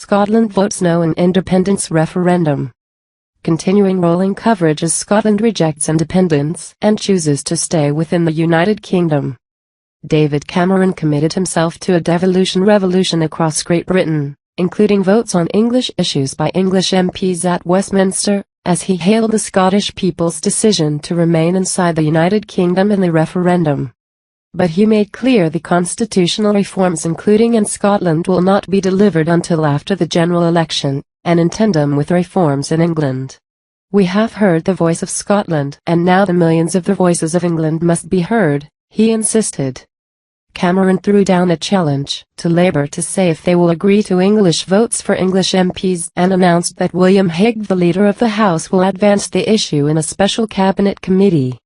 Scotland votes no in independence referendum. Continuing rolling coverage as Scotland rejects independence and chooses to stay within the United Kingdom. David Cameron committed himself to a devolution revolution across Great Britain, including votes on English issues by English MPs at Westminster, as he hailed the Scottish people's decision to remain inside the United Kingdom in the referendum. But he made clear the constitutional reforms including in Scotland will not be delivered until after the general election, and in tandem with reforms in England. We have heard the voice of Scotland, and now the millions of the voices of England must be heard, he insisted. Cameron threw down a challenge to Labour to say if they will agree to English votes for English MPs and announced that William Hague, the Leader of the House, will advance the issue in a special cabinet committee.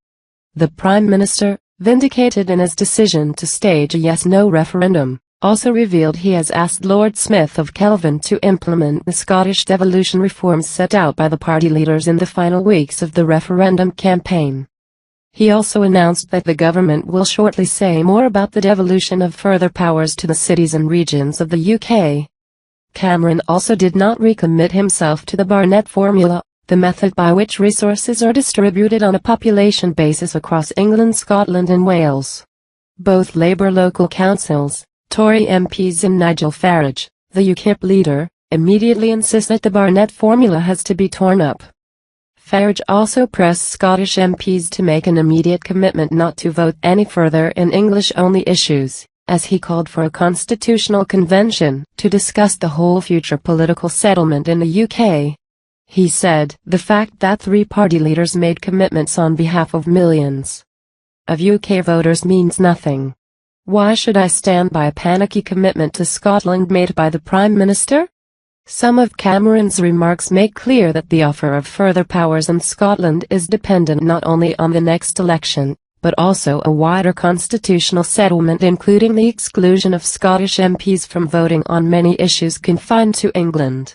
The Prime Minister, vindicated in his decision to stage a yes-no referendum, also revealed he has asked Lord Smith of Kelvin to implement the Scottish devolution reforms set out by the party leaders in the final weeks of the referendum campaign. He also announced that the government will shortly say more about the devolution of further powers to the cities and regions of the UK. Cameron also did not recommit himself to the Barnett formula, the method by which resources are distributed on a population basis across England, Scotland and Wales. Both Labour local councils, Tory MPs and Nigel Farage, the UKIP leader, immediately insist that the Barnett formula has to be torn up. Farage also pressed Scottish MPs to make an immediate commitment not to vote any further in English-only issues, as he called for a constitutional convention to discuss the whole future political settlement in the UK. He said, "The fact that three party leaders made commitments on behalf of millions of UK voters means nothing. Why should I stand by a panicky commitment to Scotland made by the Prime Minister?" Some of Cameron's remarks make clear that the offer of further powers in Scotland is dependent not only on the next election, but also a wider constitutional settlement including the exclusion of Scottish MPs from voting on many issues confined to England.